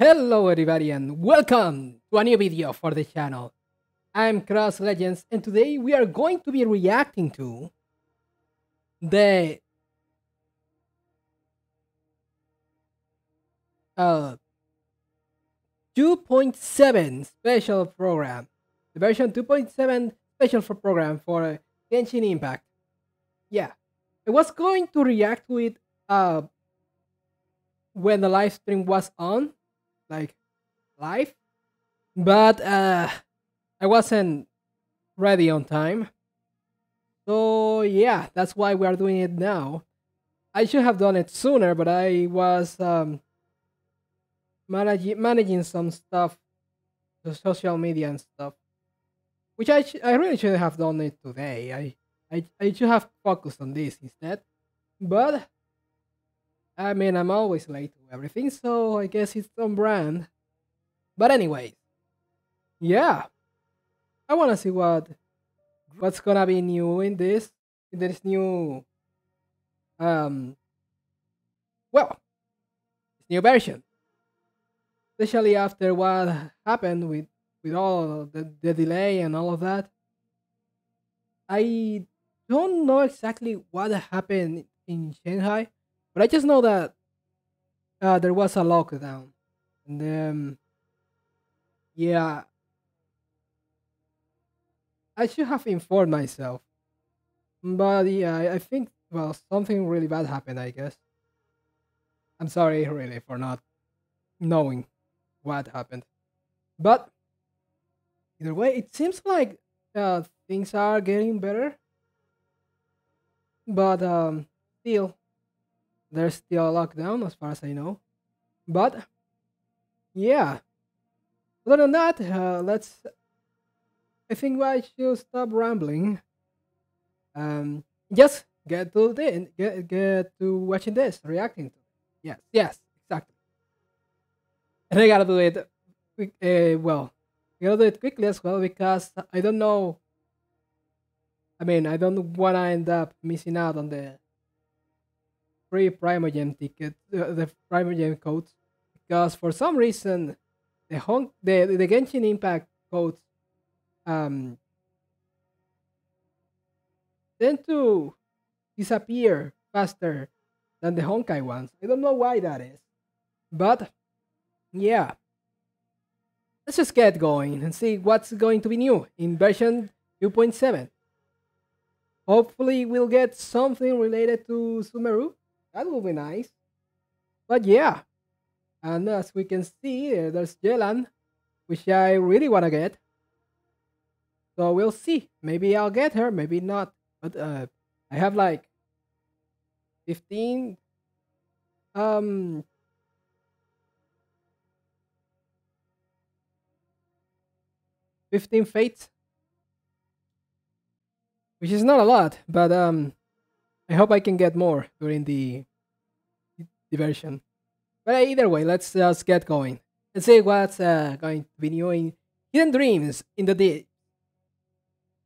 Hello everybody and welcome to a new video for the channel. I'm Cross Legends and today we are going to be reacting to the uh 2.7 special program. The version 2.7 special for program for Genshin Impact. Yeah. I was going to react to it when the live stream was on, like live, but I wasn't ready on time. So yeah, that's why we are doing it now. I should have done it sooner, but I was managing some stuff, the social media and stuff, which I really should have done it today. I should have focused on this instead. But I mean, I'm always late to everything, so I guess it's on brand. But anyways, yeah, I want to see what's gonna be new in this new um well this new version, especially after what happened with all the delay and all of that. I don't know exactly what happened in Shanghai, but I just know that there was a lockdown, and then yeah, I should have informed myself. But yeah, I think well something really bad happened. I guess I'm sorry really for not knowing what happened. But either way, it seems like things are getting better. But still, there's still a lockdown as far as I know. But yeah, other than that, let's. I think I should stop rambling. Just get to watching this, reacting to it. Yes, exactly. And I gotta do it quick. I gotta do it quickly as well because I don't know. I mean, I don't want to end up missing out on the free Primogen ticket, the Primogen codes, because for some reason the Genshin Impact codes um tend to disappear faster than the Honkai ones. I don't know why that is, but yeah, let's just get going and see what's going to be new in version 2.7. Hopefully, we'll get something related to Sumeru. That will be nice. But yeah, and as we can see, there's Jelan, which I really want to get. So we'll see. Maybe I'll get her, maybe not. But I have like 15 um 15 fates, which is not a lot, but I hope I can get more during the version. But either way, let's just get going and see what's going to be new in Hidden Dreams in the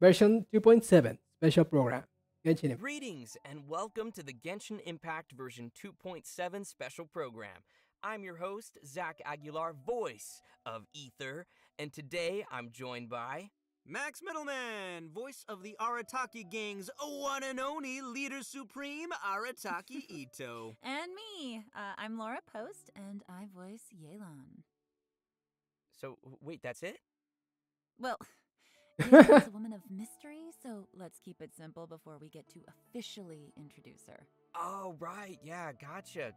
version 2.7 special program. Genshin Impact. Greetings and welcome to the Genshin Impact version 2.7 special program. I'm your host, Zach Aguilar, voice of Ether, and today I'm joined by Max Middleman, voice of the Arataki gang's one and only leader supreme, Arataki Ito. And me. I'm Laura Post, and I voice Yelan. So, wait, that's it? Well, Yelan's a woman of mystery, so let's keep it simple before we get to officially introduce her. Oh, right, yeah, gotcha.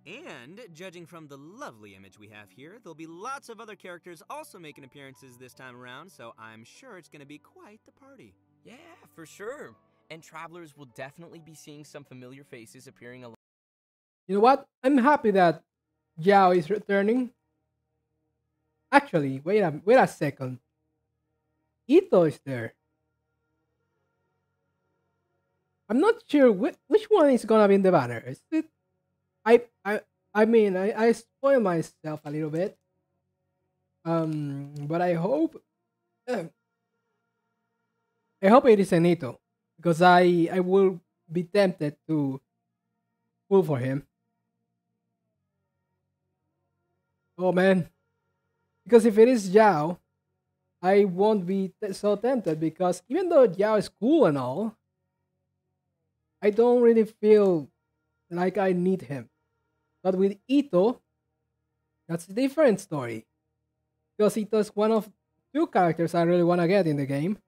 And, judging from the lovely image we have here, there'll be lots of other characters also making appearances this time around, so I'm sure it's going to be quite the party. Yeah, for sure. And travelers will definitely be seeing some familiar faces appearing along. You know what? I'm happy that Zhao is returning. Actually, wait a second. Ito is there. I'm not sure which one is gonna be in the banner. Is it? I mean I spoil myself a little bit. But I hope it is Ito because I will be tempted to pull for him. Oh man, because if it is Yao, I won't be so tempted because even though Yao is cool and all, I don't really feel like I need him. But with Ito, that's a different story because Ito is one of two characters I really want to get in the game,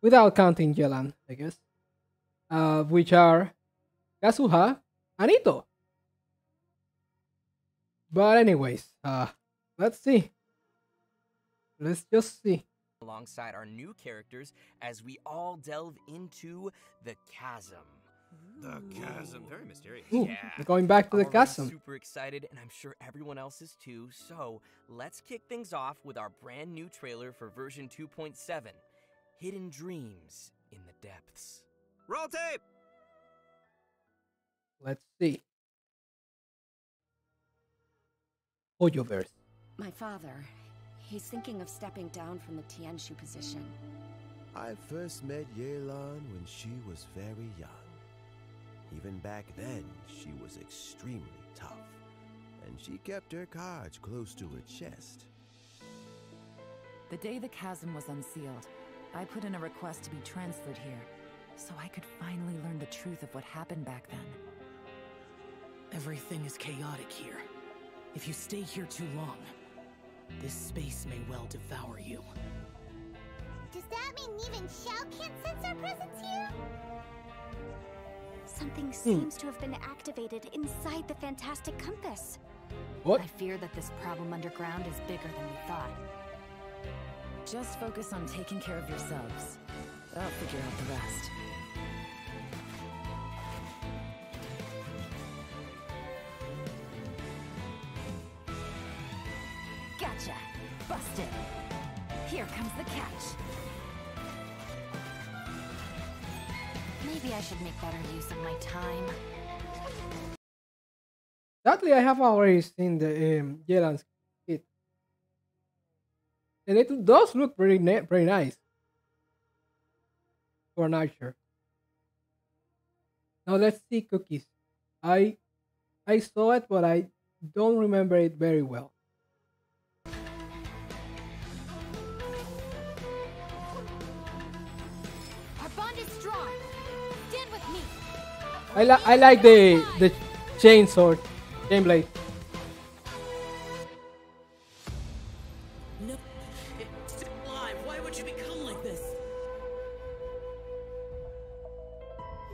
without counting Yelan, I guess, which are Kazuha and Ito. But anyways, let's see. Let's just see. Alongside our new characters as we all delve into the chasm. The chasm, very mysterious. Ooh, Yeah. we're going back to the I'm already chasm. super excited, and I'm sure everyone else is too. So let's kick things off with our brand new trailer for version 2.7, Hidden Dreams in the Depths. Roll tape! Let's see. Hoyoverse. My father, he's thinking of stepping down from the Tianshu position. I first met Yelan when she was very young. Even back then, she was extremely tough, and she kept her cards close to her chest. The day the chasm was unsealed, I put in a request to be transferred here, so I could finally learn the truth of what happened back then. Everything is chaotic here. If you stay here too long, this space may well devour you. Does that mean even Xiao can't sense our presence here? Something seems to have been activated inside the Fantastic Compass. What? I fear that this problem underground is bigger than we thought. Just focus on taking care of yourselves. I'll figure out the rest. Gotcha! Busted! Here comes the catch. Maybe I should make better use of my time. Sadly, I have already seen the Yelan's kit, and it does look pretty pretty nice for an archer. Now let's see cookies. I saw it, but I don't remember it very well. Our bond is strong. Stand with me. I like the chain sword, chain blade. No, it's still alive. Why would you become like this?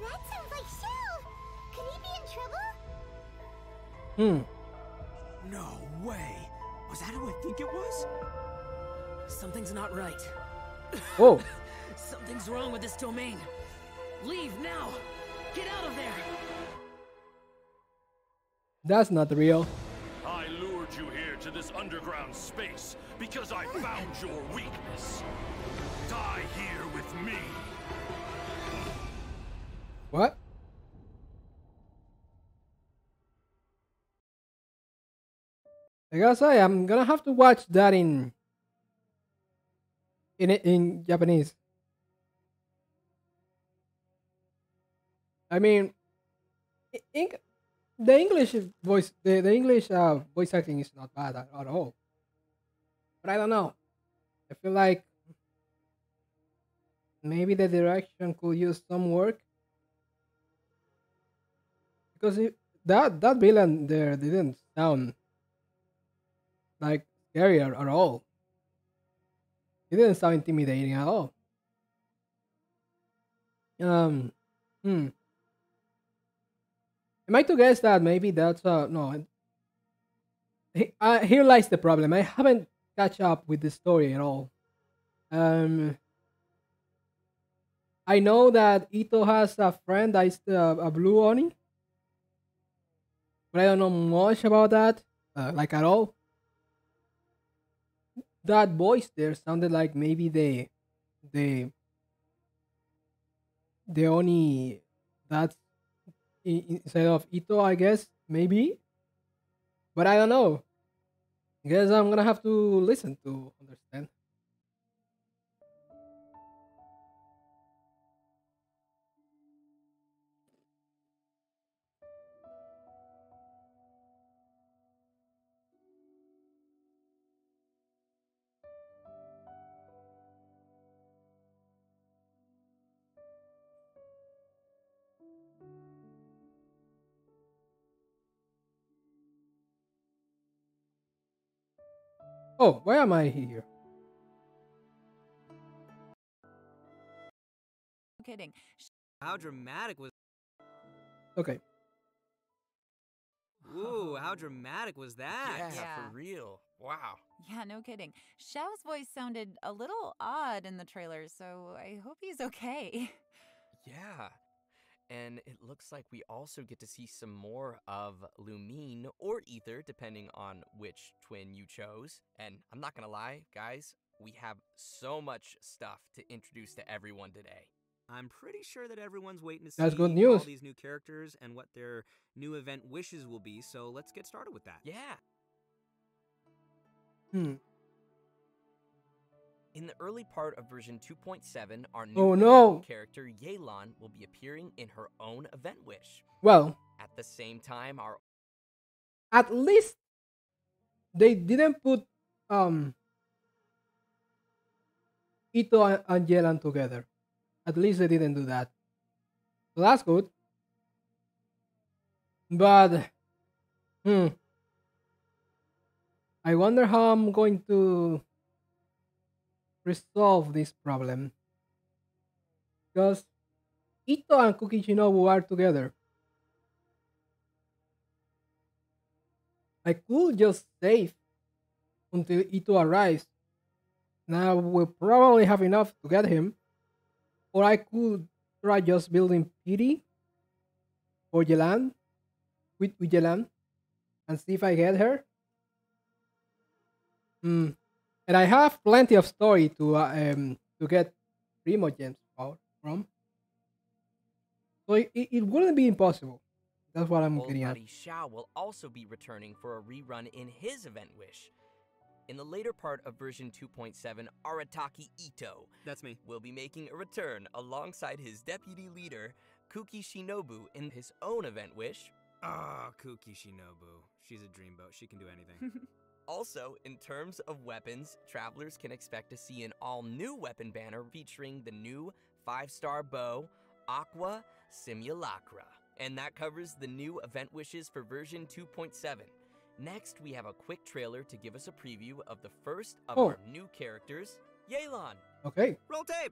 That sounds like Xiao. Could he be in trouble? No way! Was that who I think it was? Something's not right. Oh, Something's wrong with this domain. Leave now. Get out of there. that's not real. I lured you here to this underground space because I found your weakness. Die here with me. What? I gotta say, I'm gonna have to watch that in Japanese. I mean, the English voice, the English voice acting is not bad at all. But I don't know. I feel like maybe the direction could use some work because that villain there didn't sound like scary at all. It didn't sound intimidating at all. Hmm. Am I to guess that maybe that's no? Here lies the problem. I haven't catch up with the story at all. Um, I know that Ito has a friend that is a blue Oni, but I don't know much about that, like at all. That voice there sounded like maybe the Oni that's instead of Ito, I guess maybe, but I don't know. I guess I'm gonna have to listen to understand. Oh, why am I here? No kidding. How dramatic was... Okay. Ooh, how dramatic was that? Yeah, Yeah. for real. Wow. Yeah, no kidding. Xiao's voice sounded a little odd in the trailer, so I hope he's okay. Yeah. And it looks like we also get to see some more of Lumine or Ether, depending on which twin you chose. And I'm not gonna lie, guys, we have so much stuff to introduce to everyone today. I'm pretty sure that everyone's waiting to That's see good all news. these new characters and what their new event wishes will be, so let's get started with that. Yeah. Hmm. In the early part of version 2.7, our new Oh no! character Yelan will be appearing in her own event wish. Well, At the same time, our at least they didn't put Ito and Yelan together. At least they didn't do that. So that's good. But I wonder how I'm going to resolve this problem. Because Ito and Kuki Shinobu are together. I could just save until Ito arrives. Now we'll probably have enough to get him. Or I could try just building pity for Yelan with Yelan and see if I get her. And I have plenty of story to get Primo Gems from. So it wouldn't be impossible. That's what I'm old getting at. buddy Xiao will also be returning for a rerun in his event wish. In the later part of version 2.7, Arataki Ito That's me. will be making a return alongside his deputy leader, Kuki Shinobu, in his own event wish. Ah, Kuki Shinobu. She's a dreamboat. She can do anything. Also, in terms of weapons, travelers can expect to see an all-new weapon banner featuring the new 5-star bow, Aqua Simulacra. And that covers the new event wishes for version 2.7. Next, we have a quick trailer to give us a preview of the first of our new characters, Yelan. Okay. Roll tape!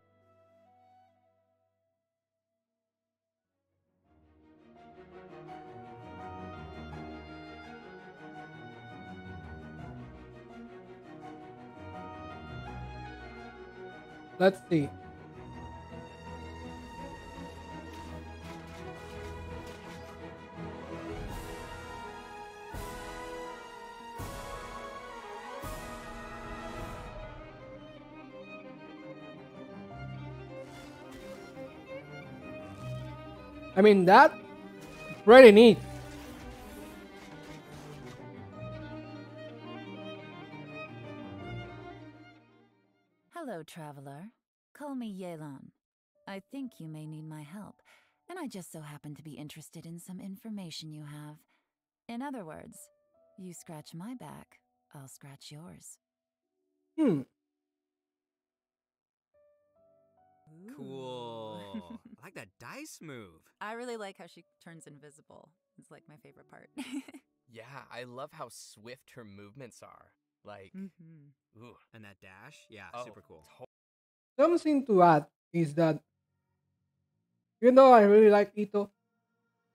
Let's see. I mean, that's pretty neat. Hello, traveler. Call me Yelan. I think you may need my help, and I just so happen to be interested in some information you have. In other words, you scratch my back, I'll scratch yours. Cool. I like that dice move. I really like how she turns invisible. It's like my favorite part. Yeah, I love how swift her movements are. Like, ooh. And that dash? Yeah, Oh, super cool. Something to add is that even though I really like Ito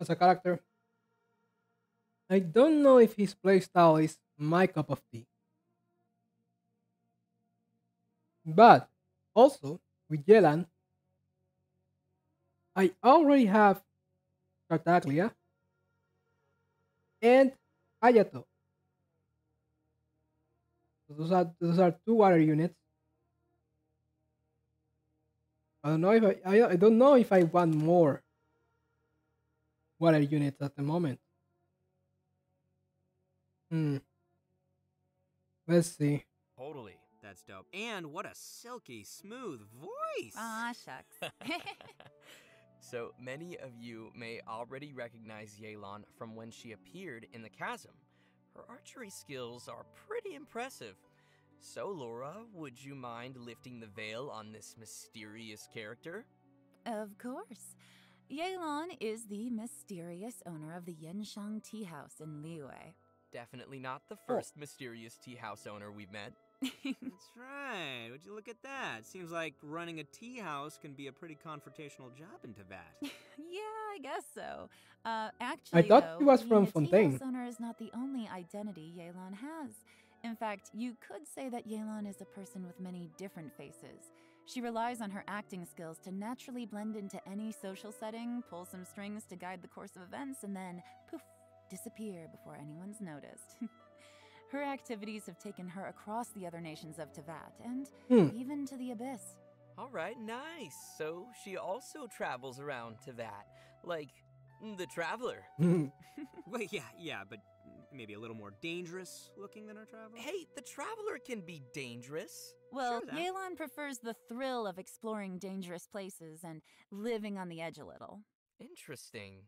as a character, I don't know if his playstyle is my cup of tea. But also with Yelan, I already have Tartaglia and Hayato. So those are two water units. I don't know if I don't know if I want more water units at the moment. Let's see. Totally. That's dope. And what a silky smooth voice. Aw, shucks. So many of you may already recognize Yelan from when she appeared in the chasm. Her archery skills are pretty impressive. So, Laura, would you mind lifting the veil on this mysterious character? Of course. Yelan is the mysterious owner of the Yenshang Tea House in Liyue. Definitely not the first mysterious tea house owner we've met. That's right. Would you look at that? Seems like running a tea house can be a pretty confrontational job in Teyvat. Yeah, I guess so. I Actually, thought though, he was being from a tea Fontaine. house owner is not the only identity Yelan has. In fact, you could say that Yelan is a person with many different faces. She relies on her acting skills to naturally blend into any social setting, pull some strings to guide the course of events, and then, poof, disappear before anyone's noticed. Her activities have taken her across the other nations of Teyvat, and even to the Abyss. All right, nice. So she also travels around to that, like the Traveler. Wait, yeah, but maybe a little more dangerous looking than our Traveler? Hey, the Traveler can be dangerous. Well, Sure, then. Yelan prefers the thrill of exploring dangerous places and living on the edge a little. Interesting.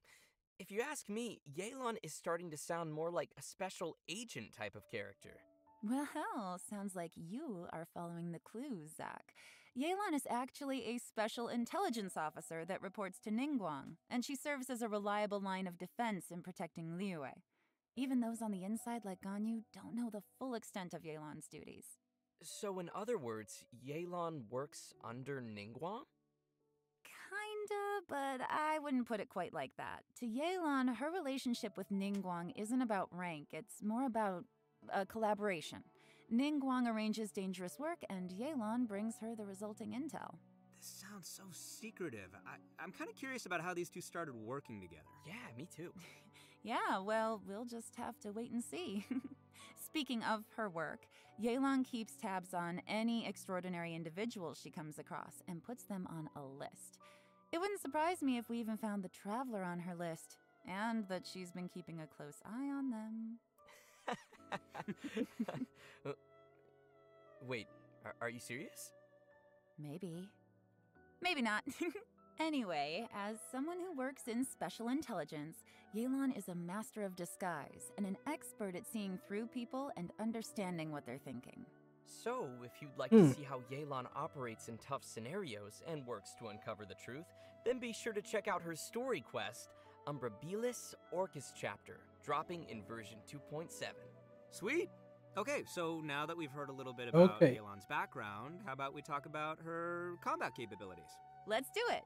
If you ask me, Yelan is starting to sound more like a special agent type of character. Well, sounds like you are following the clues, Zach. Yelan is actually a special intelligence officer that reports to Ningguang, and she serves as a reliable line of defense in protecting Liyue. Even those on the inside like Ganyu don't know the full extent of Yelan's duties. So in other words, Yelan works under Ningguang? Kinda, but I wouldn't put it quite like that. To Yelan, her relationship with Ningguang isn't about rank, it's more about a collaboration. Ningguang arranges dangerous work, and Yelan brings her the resulting intel. This sounds so secretive. I'm kind of curious about how these two started working together. Yeah, me too. Yeah, well, we'll just have to wait and see. Speaking of her work, Yelan keeps tabs on any extraordinary individuals she comes across and puts them on a list. It wouldn't surprise me if we even found the Traveler on her list, and that she's been keeping a close eye on them. Wait, are you serious? Maybe. Maybe not. Anyway, as someone who works in special intelligence, Yelan is a master of disguise and an expert at seeing through people and understanding what they're thinking. So, if you'd like to see how Yelan operates in tough scenarios and works to uncover the truth, then be sure to check out her story quest, Umbrabilis Orcus Chapter, dropping in version 2.7. Sweet! Okay, so now that we've heard a little bit about Yelan's background, how about we talk about her combat capabilities? Let's do it!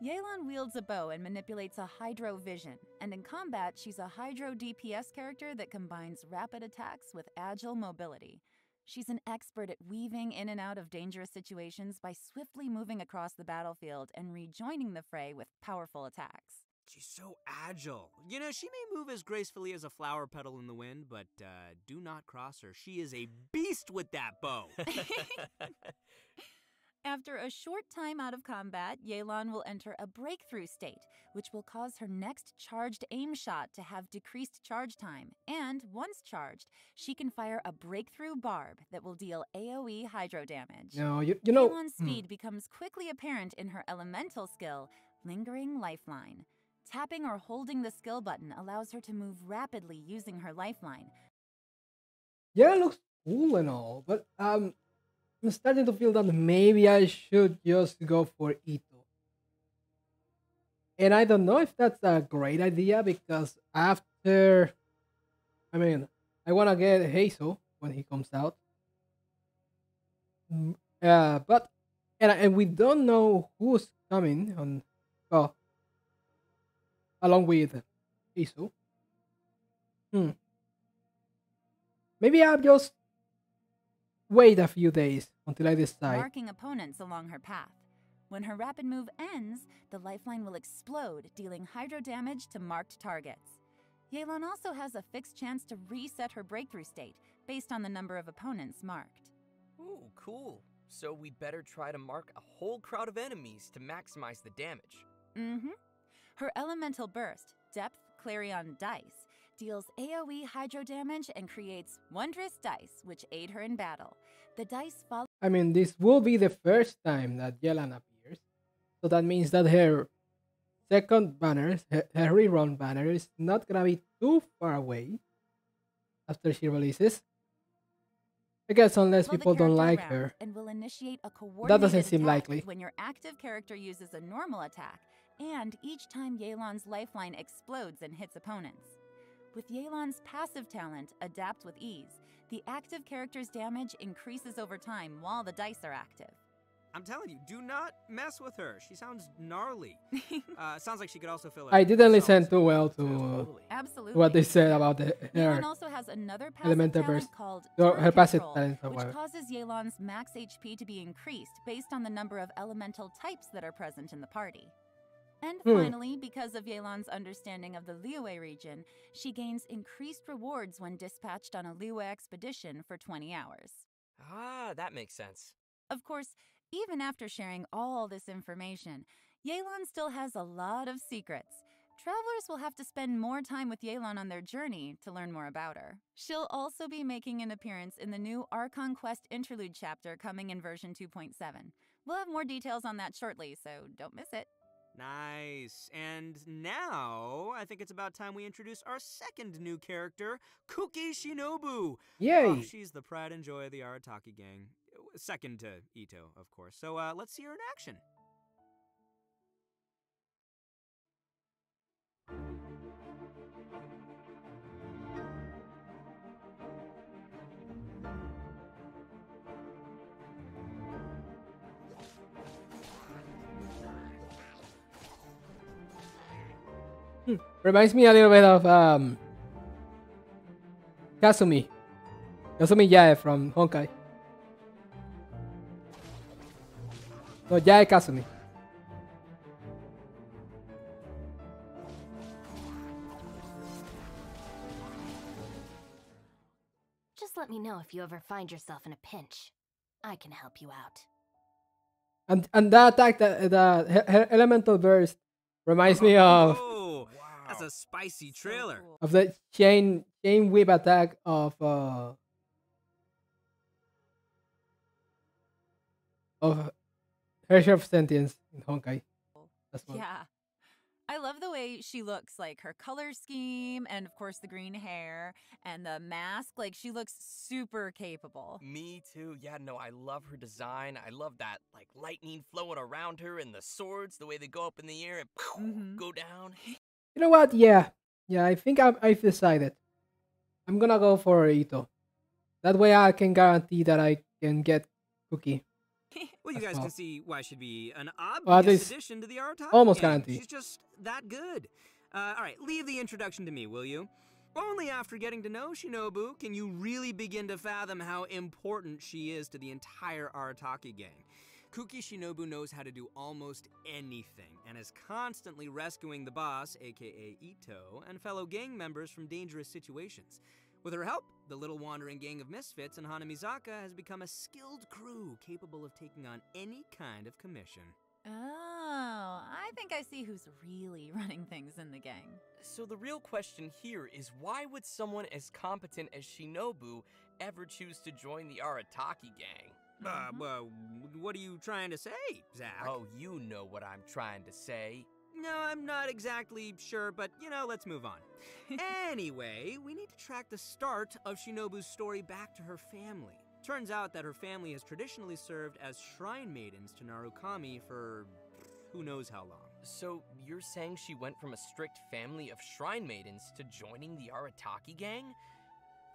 Yelan wields a bow and manipulates a Hydro Vision, and in combat, she's a Hydro DPS character that combines rapid attacks with agile mobility. She's an expert at weaving in and out of dangerous situations by swiftly moving across the battlefield and rejoining the fray with powerful attacks. She's so agile. You know, she may move as gracefully as a flower petal in the wind, but do not cross her. She is a beast with that bow. After a short time out of combat, Yelan will enter a breakthrough state, which will cause her next charged aim shot to have decreased charge time. And once charged, she can fire a breakthrough barb that will deal AoE hydro damage. No, you know... Yelan's speed becomes quickly apparent in her elemental skill, Lingering Lifeline. Tapping or holding the skill button allows her to move rapidly using her lifeline. Yeah, it looks cool and all, but I'm starting to feel that maybe I should just go for Ito. And I don't know if that's a great idea, because after... I mean, I want to get Hazel when he comes out. But... And we don't know who's coming on... Well... along with Hazel. Maybe I'll just wait a few days until I decide. Marking opponents along her path. When her rapid move ends, the lifeline will explode, dealing hydro damage to marked targets. Yelan also has a fixed chance to reset her breakthrough state, based on the number of opponents marked. Ooh, cool. So we better try to mark a whole crowd of enemies to maximize the damage. Her elemental burst, Depth Clarion Dice, deals AoE hydro damage and creates wondrous dice, which aid her in battle. The dice follow... I mean, this will be the first time that Yelan appears, so that means that her second banner, her rerun banner, is not gonna be too far away after she releases. I guess unless people don't like her. And will initiate a That doesn't seem attack likely. when your active character uses a normal attack, and each time Yelan's lifeline explodes and hits opponents. With Yelan's passive talent, Adapt with Ease, the active character's damage increases over time while the dice are active. I'm telling you, do not mess with her. She sounds gnarly. Sounds like she could also fill I didn't listen songs. too well to Absolutely. what they said about her Yelan also has another passive elemental talent burst. called Her Turn passive Control, talent or which whatever. causes Yelan's max HP to be increased based on the number of elemental types that are present in the party. And finally, because of Yelan's understanding of the Liyue region, she gains increased rewards when dispatched on a Liyue expedition for 20 hours. Ah, that makes sense. Of course, even after sharing all this information, Yelan still has a lot of secrets. Travelers will have to spend more time with Yelan on their journey to learn more about her. She'll also be making an appearance in the new Archon Quest Interlude chapter coming in version 2.7. We'll have more details on that shortly, so don't miss it. Nice. And now, I think it's about time we introduce our second new character, Kuki Shinobu. Yay! Oh, she's the pride and joy of the Arataki gang. Second to Ito, of course. So let's see her in action. Reminds me a little bit of Kasumi. Kasumi Yae from Honkai. No, Yae Kasumi. Just let me know if you ever find yourself in a pinch. I can help you out. And that attack, the elemental burst, reminds me of Oh, that's a spicy trailer. of the chain whip attack of Herrscher of Sentience in Honkai. That's one. Yeah. I love the way she looks, like her color scheme and of course the green hair and the mask. Like she looks super capable. Me too. Yeah, no, I love her design. I love that like lightning flowing around her and the swords, the way they go up in the air and go down. You know what? Yeah, I think I've decided. I'm gonna go for Ito. That way I can guarantee that I can get Cookie. Well, you as guys well. can see why she'd be an Well, at obvious least addition to the Arataki almost gang. guarantee. She's just that good. All right, leave the introduction to me, will you? Only after getting to know Shinobu can you really begin to fathom how important she is to the entire Arataki gang. Kuki Shinobu knows how to do almost anything and is constantly rescuing the boss, aka Ito, and fellow gang members from dangerous situations. With her help, the little wandering gang of misfits in Hanamizaka has become a skilled crew capable of taking on any kind of commission. Oh, I think I see who's really running things in the gang. So the real question here is why would someone as competent as Shinobu ever choose to join the Arataki gang? Well, what are you trying to say, Zach? Oh, you know what I'm trying to say. No, I'm not exactly sure, but, let's move on. Anyway, we need to track the start of Shinobu's story back to her family. Turns out that her family has traditionally served as shrine maidens to Narukami for who knows how long. So you're saying she went from a strict family of shrine maidens to joining the Arataki gang?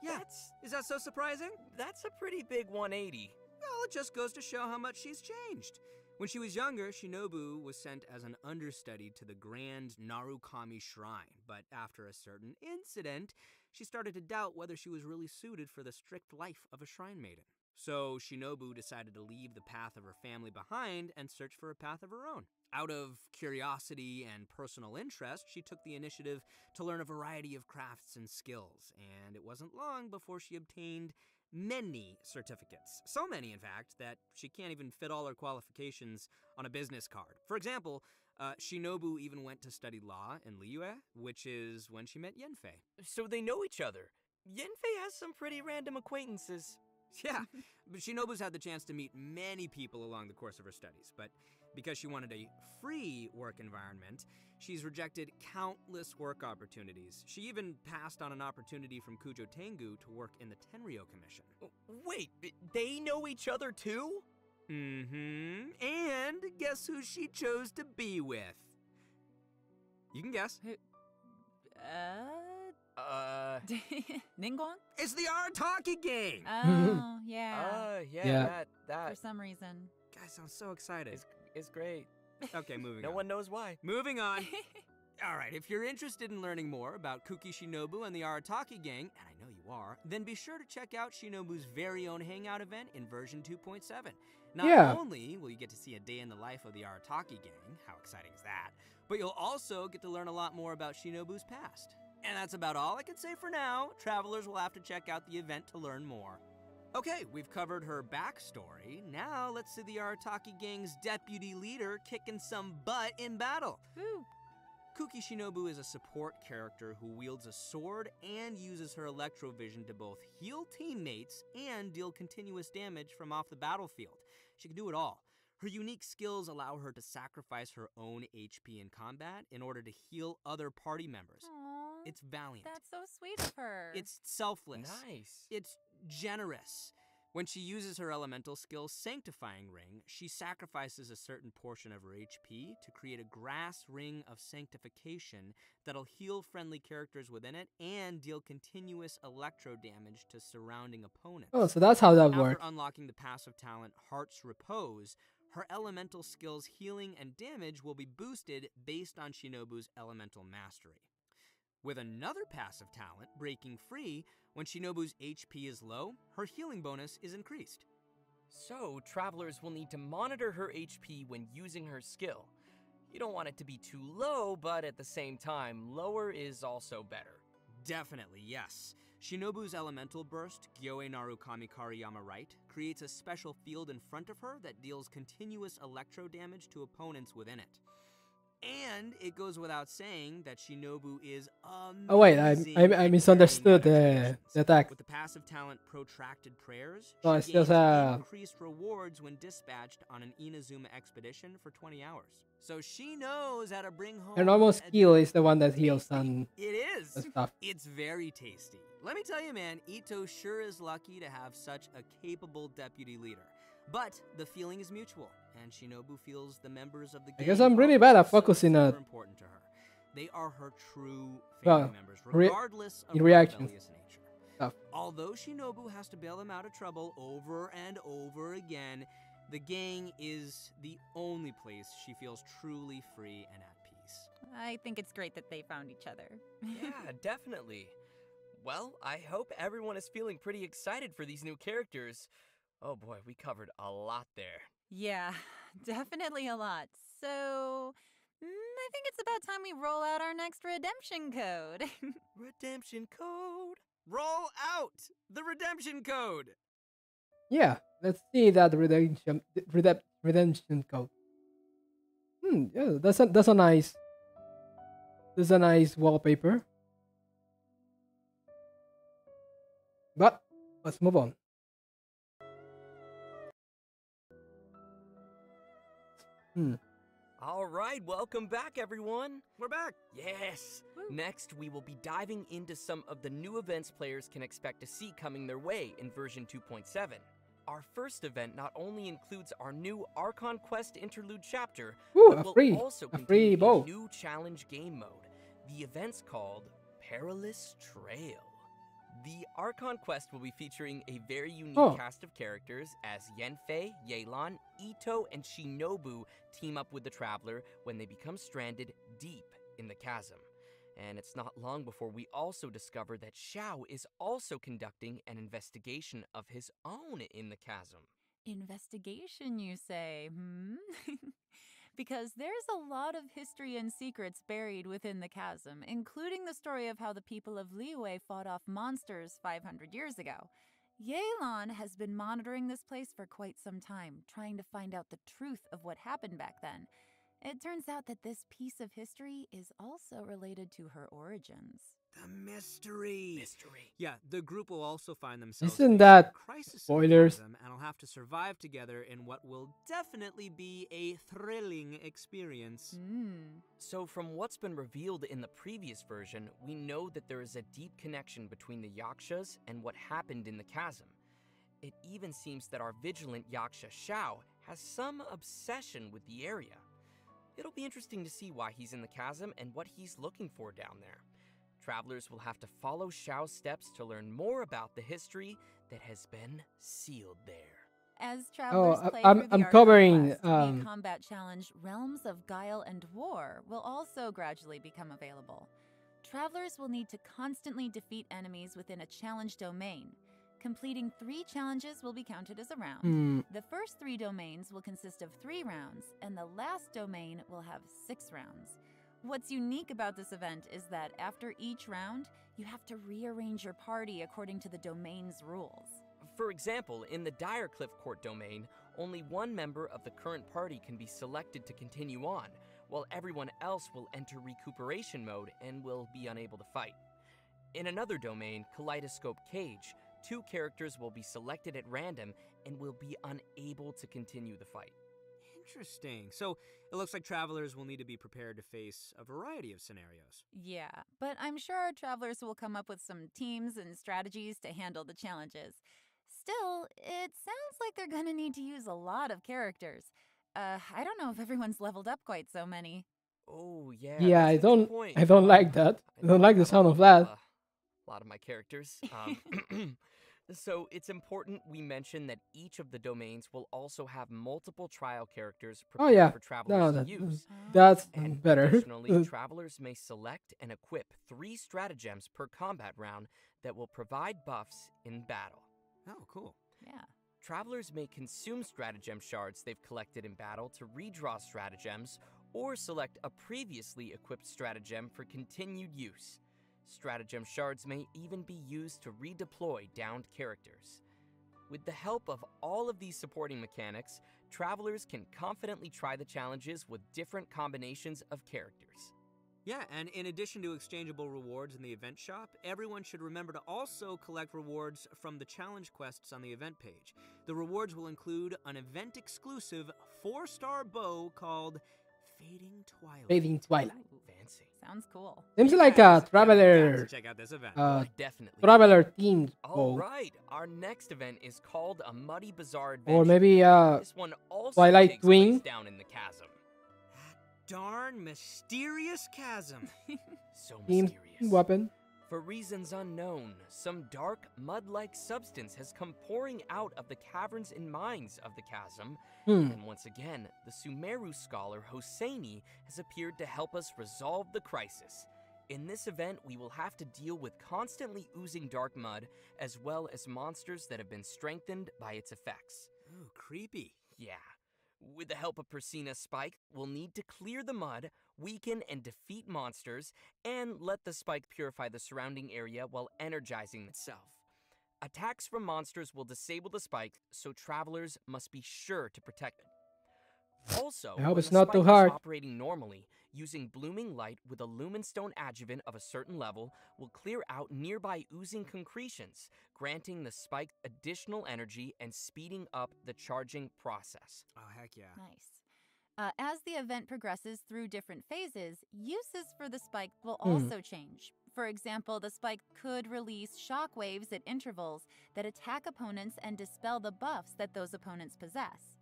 Yeah, is that so surprising? That's a pretty big 180. Well, it just goes to show how much she's changed. When she was younger, Shinobu was sent as an understudy to the Grand Narukami Shrine, but after a certain incident, she started to doubt whether she was really suited for the strict life of a shrine maiden. So Shinobu decided to leave the path of her family behind and search for a path of her own. Out of curiosity and personal interest, she took the initiative to learn a variety of crafts and skills, and it wasn't long before she obtained many certificates. So many, in fact, that she can't even fit all her qualifications on a business card. For example, Shinobu even went to study law in Liyue, which is when she met Yenfei. So they know each other. Yenfei has some pretty random acquaintances. Yeah, but Shinobu's had the chance to meet many people along the course of her studies, but because she wanted a free work environment, she's rejected countless work opportunities. She even passed on an opportunity from Kujo Tengu to work in the Tenryo Commission. Wait, they know each other too? Mm-hmm. And guess who she chose to be with? You can guess. Ningguang? It's the Arataki gang! Oh, yeah. Yeah, that For some reason. Guys, sound so excited. is great. Okay, moving No on. one knows why. Moving on. Alright, if you're interested in learning more about Kuki Shinobu and the Arataki gang, and I know you are, then be sure to check out Shinobu's very own hangout event in version 2.7. Not only will you get to see a day in the life of the Arataki gang, how exciting is that, but you'll also get to learn a lot more about Shinobu's past. And that's about all I can say for now. Travelers will have to check out the event to learn more. Okay, we've covered her backstory. Now let's see the Arataki gang's deputy leader kicking some butt in battle. Woo. Kuki Shinobu is a support character who wields a sword and uses her electrovision to both heal teammates and deal continuous damage from off the battlefield. She can do it all. Her unique skills allow her to sacrifice her own HP in combat in order to heal other party members. Aww, It's valiant. that's so sweet of her. It's selfless. Nice. It's generous. When she uses her elemental skill Sanctifying Ring, she sacrifices a certain portion of her HP to create a grass ring of sanctification that'll heal friendly characters within it and deal continuous electro damage to surrounding opponents. Oh, so that's how that After works. unlocking the passive talent Heart's Repose, her elemental skills healing and damage will be boosted based on Shinobu's elemental mastery. With another passive talent, Breaking Free, when Shinobu's HP is low, her healing bonus is increased. So, travelers will need to monitor her HP when using her skill. You don't want it to be too low, but at the same time, lower is also better. Definitely, yes. Shinobu's elemental burst, Gyoe Narukami Kariyama Right, creates a special field in front of her that deals continuous electro damage to opponents within it. And it goes without saying that Shinobu is amazing. Oh wait, I at misunderstood carrying out the attack. With the passive talent Protracted Prayers, Oh, she it's just gains increased rewards when dispatched on an Inazuma expedition for 20 hours. So she knows how to bring home Her normal a skill is the one that heals tasty. and It is. stuff. It's very tasty. Let me tell you, man, Ito sure is lucky to have such a capable deputy leader. But the feeling is mutual, and Shinobu feels the members of the gang I guess I'm really bad at also focusing super on important to her. They are her true Well, family members, regardless of in her reactions. rebellious nature. Stuff. Although Shinobu has to bail them out of trouble over and over again, the gang is the only place she feels truly free and at peace. I think it's great that they found each other. Yeah, definitely. Well, I hope everyone is feeling pretty excited for these new characters. Oh boy, we covered a lot there. Yeah, definitely a lot. So, I think it's about time we roll out our next redemption code. Redemption code. Roll out the redemption code! Yeah, let's see that redemption code. Yeah, that's a nice wallpaper. But let's move on. All right, welcome back, everyone. We're back! Yes. Woo. Next, we will be diving into some of the new events players can expect to see coming their way in version 2.7. Our first event not only includes our new Archon Quest interlude chapter, Ooh, but a will free also contain free a bow. new challenge game mode. The event's called Perilous Trail. The Archon Quest will be featuring a very unique cast of characters as Yenfei, Yelan, Ito, and Shinobu team up with the Traveler when they become stranded deep in the chasm. And it's not long before we also discover that Xiao is also conducting an investigation of his own in the chasm. Investigation, you say, Because there's a lot of history and secrets buried within the chasm, including the story of how the people of Liyue fought off monsters 500 years ago. Yelan has been monitoring this place for quite some time, trying to find out the truth of what happened back then. It turns out that this piece of history is also related to her origins. The mystery! Mystery. Yeah, the group will also find themselves Isn't facing that a crisis in the spoilers? chasm and will have to survive together in what will definitely be a thrilling experience. So from what's been revealed in the previous version, we know that there is a deep connection between the Yakshas and what happened in the chasm. It even seems that our vigilant Yaksha Xiao has some obsession with the area. It'll be interesting to see why he's in the chasm and what he's looking for down there. travelers will have to follow Xiao's steps to learn more about the history that has been sealed there. As travelers play I'm through the Arcana covering Quest, the combat challenge Realms of Guile and War will also gradually become available. Travelers will need to constantly defeat enemies within a challenge domain. Completing 3 challenges will be counted as a round. The first 3 domains will consist of 3 rounds, and the last domain will have 6 rounds. What's unique about this event is that after each round, you have to rearrange your party according to the domain's rules. For example, in the Direcliff Court domain, only one member of the current party can be selected to continue on, while everyone else will enter recuperation mode and will be unable to fight. In another domain, Kaleidoscope Cage, 2 characters will be selected at random and will be unable to continue the fight. Interesting. So it looks like travelers will need to be prepared to face a variety of scenarios. Yeah, but I'm sure our travelers will come up with some teams and strategies to handle the challenges. Still, it sounds like they're gonna need to use a lot of characters. I don't know if everyone's leveled up quite so many. Oh, yeah. Yeah, that's I a good don't point. I don't like that. I don't like the sound of that. A lot of my characters. So it's important we mention that each of the domains will also have multiple trial characters Oh prepared yeah. for No, travelers to use. that's And better. additionally, travelers may select and equip 3 stratagems per combat round that will provide buffs in battle. Oh, cool. Yeah. Travelers may consume stratagem shards they've collected in battle to redraw stratagems, or select a previously equipped stratagem for continued use. Stratagem shards may even be used to redeploy downed characters. With the help of all of these supporting mechanics, travelers can confidently try the challenges with different combinations of characters. Yeah, and in addition to exchangeable rewards in the event shop, everyone should remember to also collect rewards from the challenge quests on the event page. The rewards will include an event-exclusive 4-star bow called Fading Twilight. Fading Twilight. Fancy. Sounds cool. Seems like a Guys, traveler check out this event. Definitely. traveler themed All boat. right, our next event is called a Muddy Bazaar Adventure. Or maybe This one also Twilight takes Twin. place down in the chasm. That darn mysterious chasm. So themed mysterious. weapon. For reasons unknown, some dark, mud-like substance has come pouring out of the caverns and mines of the chasm. And once again, the Sumeru scholar Hosseini has appeared to help us resolve the crisis. In this event, we will have to deal with constantly oozing dark mud, as well as monsters that have been strengthened by its effects. Ooh, creepy. Yeah. With the help of Persina Spike, we'll need to clear the mud, weaken and defeat monsters, and let the spike purify the surrounding area while energizing itself. Attacks from monsters will disable the spike, so travelers must be sure to protect it. Also, I hope when it's the not too spike is hard. operating normally, using blooming light with a lumenstone adjuvant of a certain level will clear out nearby oozing concretions, granting the spike additional energy and speeding up the charging process. Oh, heck yeah. Nice. As the event progresses through different phases, uses for the spike will also change. For example, the spike could release shockwaves at intervals that attack opponents and dispel the buffs that those opponents possess.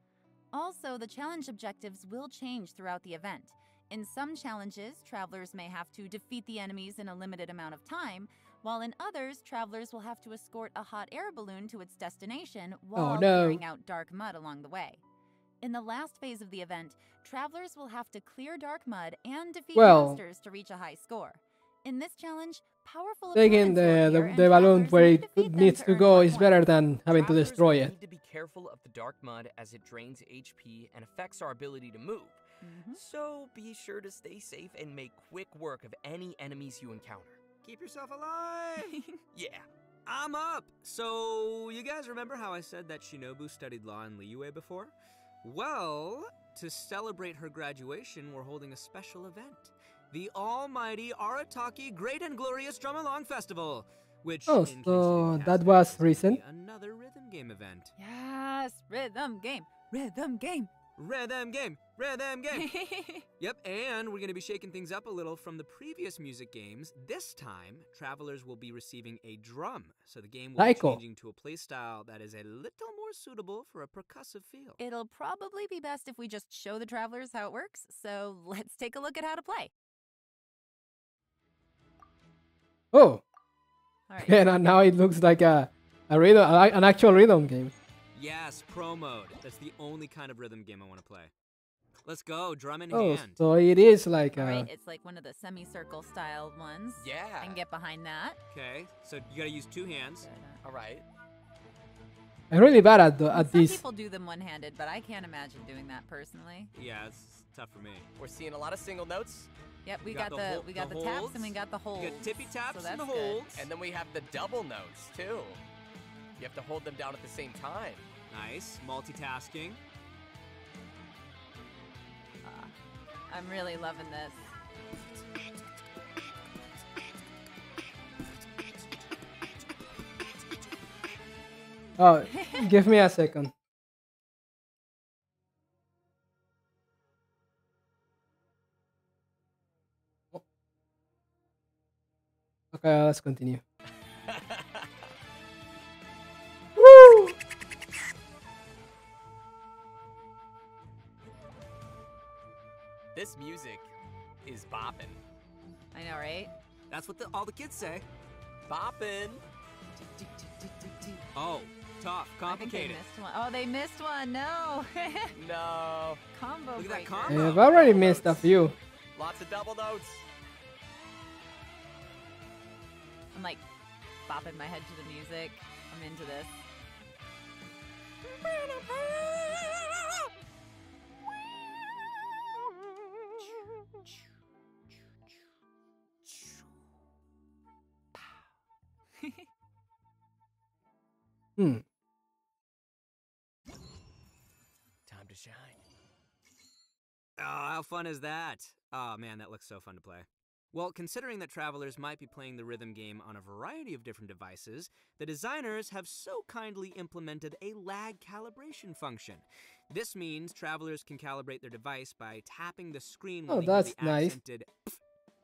Also, the challenge objectives will change throughout the event. In some challenges, travelers may have to defeat the enemies in a limited amount of time, while in others, travelers will have to escort a hot air balloon to its destination while clearing out dark mud along the way. In the last phase of the event, travelers will have to clear dark mud and defeat monsters to reach a high score. In this challenge, powerful Taking the balloon where it needs to go is better than having to Travelers destroy will it. need to be careful of the dark mud as it drains HP and affects our ability to move. So be sure to stay safe and make quick work of any enemies you encounter. Keep yourself alive. Yeah. I'm up. So, you guys remember how I said that Shinobu studied law in Liyue before? Well, to celebrate her graduation, we're holding a special event. The almighty Arataki Great and Glorious Drum Along Festival, which Oh, in case you so hadn't that guessed, was is gonna be recent. another rhythm game event. Yes, rhythm game, rhythm game. Rhythm game, rhythm game. Yep, and we're going to be shaking things up a little from the previous music games. This time, travelers will be receiving a drum, so the game will be changing to a playstyle that is a little more suitable for a percussive feel. It'll probably be best if we just show the travelers how it works, so let's take a look at how to play. Oh, All right. and now it looks like a rhythm, an actual rhythm game. Yes, pro mode. That's the only kind of rhythm game I want to play. Let's go, drum in Oh, hand. so it is like All right, it's like one of the semicircle style ones. Yeah. I can get behind that. Okay, so you gotta use 2 hands. All right. I'm really bad at Some this. people do them one-handed, but I can't imagine doing that personally. Yeah, it's tough for me. We're seeing a lot of single notes. Yep, we You got got the the taps holds. and we got the holds. You got tippy taps so and the that's good. holds. And then we have the double notes, too. You have to hold them down at the same time. Nice, multitasking. I'm really loving this. Oh, give me a second. Okay, let's continue. Woo! This music is bopping. I know, right? That's what all the kids say. Bopping. Oh, tough, I think they complicated. missed one. Oh, they missed one. No. No. Combo Look at that breaker. combo. I've already missed a few. Lots of double notes. I'm like bopping my head to the music. I'm into this. Hmm. Time to shine. Oh, how fun is that? Oh man, that looks so fun to play. Well, considering that travelers might be playing the rhythm game on a variety of different devices, the designers have so kindly implemented a lag calibration function. This means travelers can calibrate their device by tapping the screen when Oh, they hear that's the nice. accented "pf,"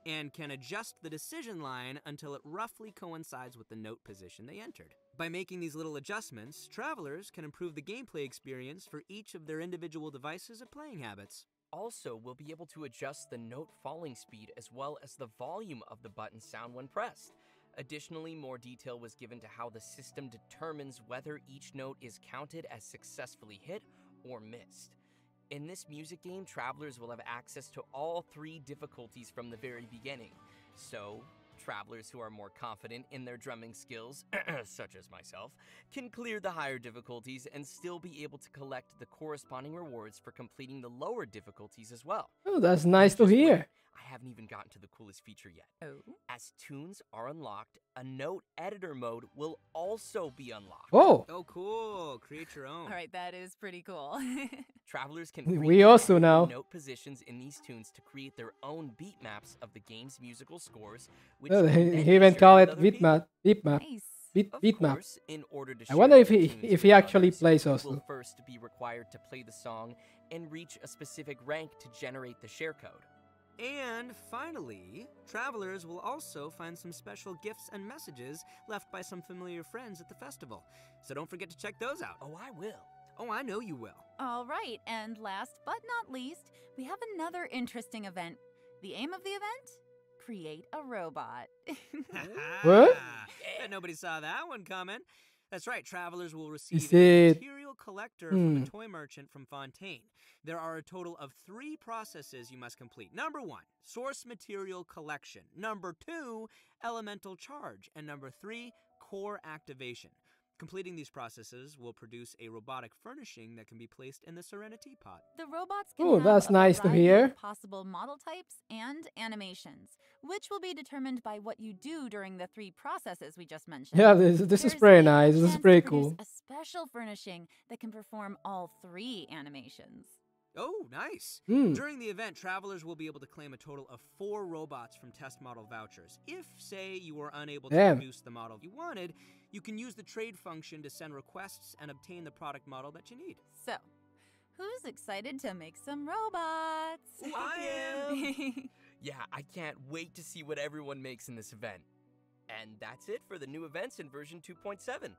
and can adjust the decision line until it roughly coincides with the note position they entered. By making these little adjustments, travelers can improve the gameplay experience for each of their individual devices and playing habits. Also, we'll be able to adjust the note falling speed as well as the volume of the button sound when pressed. Additionally, more detail was given to how the system determines whether each note is counted as successfully hit or missed. In this music game, travelers will have access to all 3 difficulties from the very beginning. So, travelers who are more confident in their drumming skills, such as myself, can clear the higher difficulties and still be able to collect the corresponding rewards for completing the lower difficulties as well. Oh, that's nice to Just wait, hear. I haven't even gotten to the coolest feature yet. Oh. As tunes are unlocked, a note editor mode will also be unlocked. Oh, Oh, cool. Create your own. All right, that is pretty cool. Travelers can We freely also edit know. note positions in these tunes to create their own beat maps of the game's musical scores, which well, can then he be even shared call with it other beat people. map, beat map, Nice. Of beat map. course, in order to I share wonder if the he tunes if he with actually others, plays you also. will first be required to play the song and reach a specific rank to generate the share code. And finally, travelers will also find some special gifts and messages left by some familiar friends at the festival. So don't forget to check those out. Oh, I will. Oh, I know you will. All right, and last but not least, we have another interesting event. The aim of the event? Create a robot. What? Bet nobody saw that one coming. That's right, travelers will receive Is a it- material collector from the toy merchant from Fontaine. There are a total of 3 processes you must complete. Number 1, source material collection. Number 2, elemental charge. And number 3, core activation. Completing these processes will produce a robotic furnishing that can be placed in the Serenity Pot. The robots can Oh, have that's a nice to variety hear. of possible model types and animations, which will be determined by what you do during the 3 processes we just mentioned. Yeah, this is There's pretty even a nice. This is chance to pretty produce cool. A special furnishing that can perform all 3 animations. Oh, nice. Hmm. During the event, travelers will be able to claim a total of 4 robots from test model vouchers. If, say, you were unable to Damn. produce the model you wanted, you can use the trade function to send requests and obtain the product model that you need. So, who's excited to make some robots? I am. Yeah, I can't wait to see what everyone makes in this event. And that's it for the new events in version 2.7.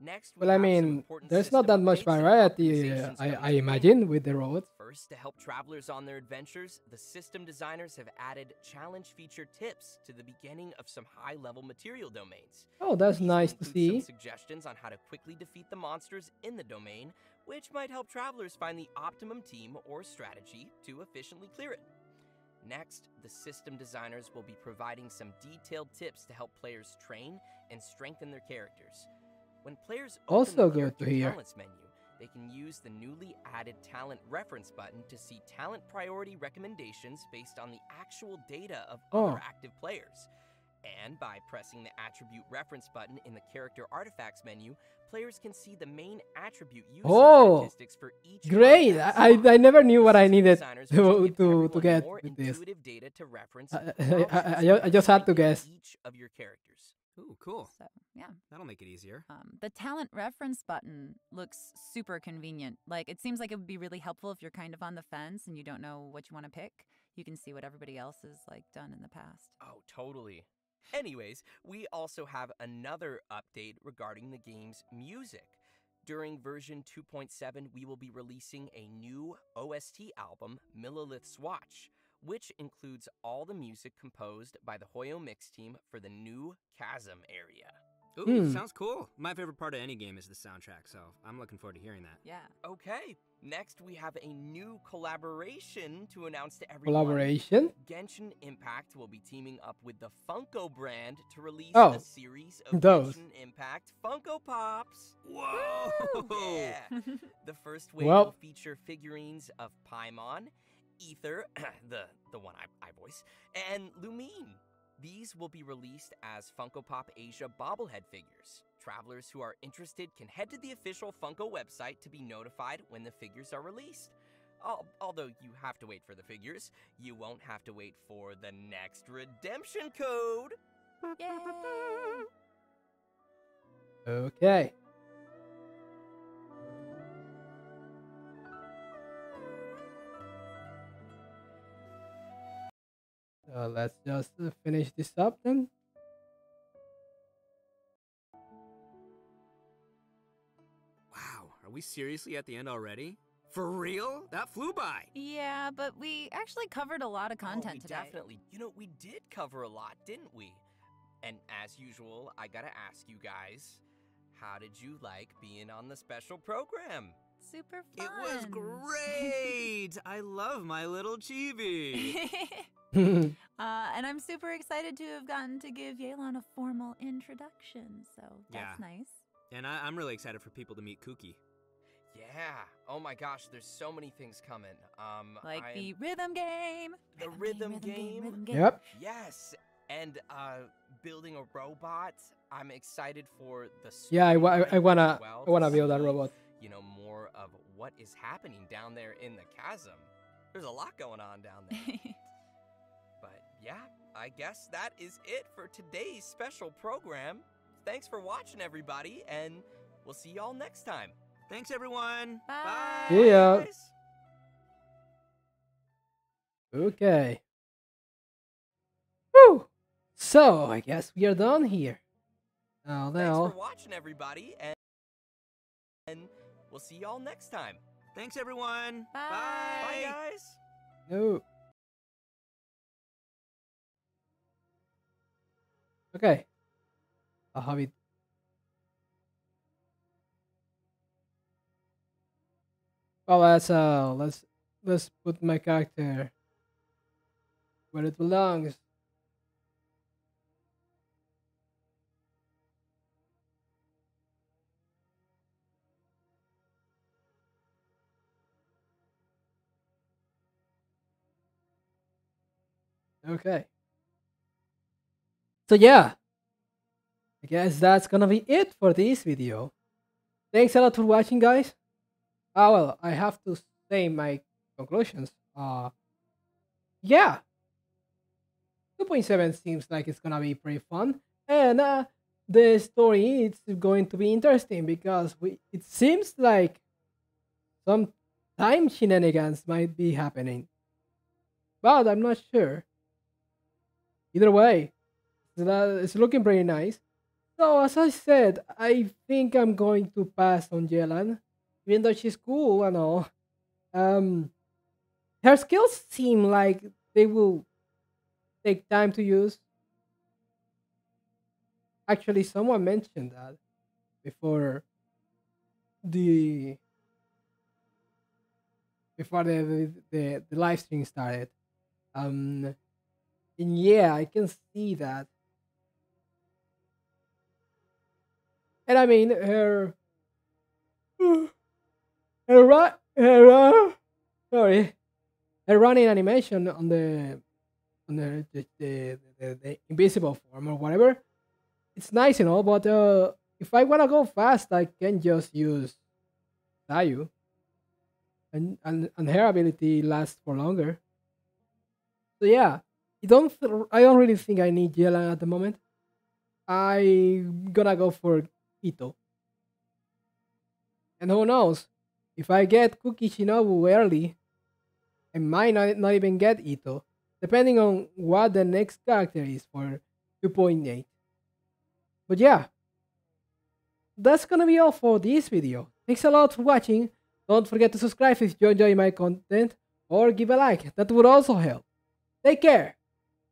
Next, we Well, I have some mean, important there's not that system much updates and variety, optimizations I coming to the game. imagine, with the robots. First, to help travelers on their adventures, the system designers have added challenge feature tips to the beginning of some high-level material domains. Oh, that's These nice will to include some see. suggestions on how to quickly defeat the monsters in the domain, which might help travelers find the optimum team or strategy to efficiently clear it. Next, the system designers will be providing some detailed tips to help players train and strengthen their characters. When players open Also the good character to hear. talents menu, they can use the newly added talent reference button to see talent priority recommendations based on the actual data of other active players. And by pressing the attribute reference button in the character artifacts menu, players can see the main attribute usage statistics for each Great! artifact. I never knew what I System needed designers wish to everyone get more with this. intuitive data to reference I while just had to choosing guess. each of your characters. Ooh, cool. So, yeah. That'll make it easier. The talent reference button looks super convenient. Like, it seems like it would be really helpful if you're kind of on the fence and you don't know what you want to pick. You can see what everybody else has, like, done in the past. Oh, totally. Anyways, we also have another update regarding the game's music. During version 2.7, we will be releasing a new OST album, Millilith's Watch, which includes all the music composed by the Hoyo Mix team for the new Chasm area. Ooh, sounds cool. My favorite part of any game is the soundtrack, so I'm looking forward to hearing that. Yeah. Okay, next we have a new collaboration to announce to everyone. Collaboration? Genshin Impact will be teaming up with the Funko brand to release Oh, a series of those. Genshin Impact Funko Pops. Whoa! Yeah. The first wave Well. will feature figurines of Paimon, Ether, the one I voice, and Lumine. These will be released as Funko Pop Asia bobblehead figures. Travelers who are interested can head to the official Funko website to be notified when the figures are released. Although you have to wait for the figures, you won't have to wait for the next redemption code. Yay! Okay. So let's just finish this up then. Wow, are we seriously at the end already? For real? That flew by. Yeah, but we actually covered a lot of content we today. definitely. We did cover a lot, didn't we? And as usual, I gotta ask you guys, how did you like being on the special program? Super fun. It was great. I love my little chibi. And I'm super excited to have gotten to give Yelan a formal introduction, so that's nice. And I'm really excited for people to meet Kuki. Yeah. Oh my gosh, there's so many things coming. Like the rhythm game. The rhythm game. Yep. Yes. And building a robot. I'm excited for the Yeah, I story as wanna well I wanna to build that see, robot. More of what is happening down there in the chasm. There's a lot going on down there. But yeah, I guess that is it for today's special program. Thanks for watching, everybody, and we'll see y'all next time. Thanks, everyone. Bye. See ya. Guys. Okay. Woo! So I guess we are done here. Thanks Now. for watching, everybody, and we'll see y'all next time. Thanks, everyone. Bye. Bye, guys. No. Okay. I'll have it. Well, let's put my character where it belongs. Okay. So yeah, I guess that's gonna be it for this video. Thanks a lot for watching, guys. Well, I have to say my conclusions. Yeah, 2.7 seems like it's gonna be pretty fun, and the story is going to be interesting because it seems like some time shenanigans might be happening, but I'm not sure. Either way, it's looking pretty nice. So as I said, I think I'm going to pass on Yelan, even though she's cool and all. Um, her skills seem like they will take time to use. Actually, someone mentioned that before the the live stream started. Um, and yeah, I can see that. And I mean, her, sorry, her running animation on the invisible form or whatever. It's nice and all, but if I wanna go fast, I can just use Tayu, and her ability lasts for longer. So yeah, I don't really think I need Yelan at the moment. I'm gonna go for Ito. And who knows? If I get Cookie Shinobu early, I might not even get Ito, depending on what the next character is for 2.8. But yeah, that's gonna be all for this video. Thanks a lot for watching. Don't forget to subscribe if you enjoy my content, or give a like, that would also help. Take care,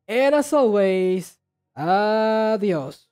and as always, adios.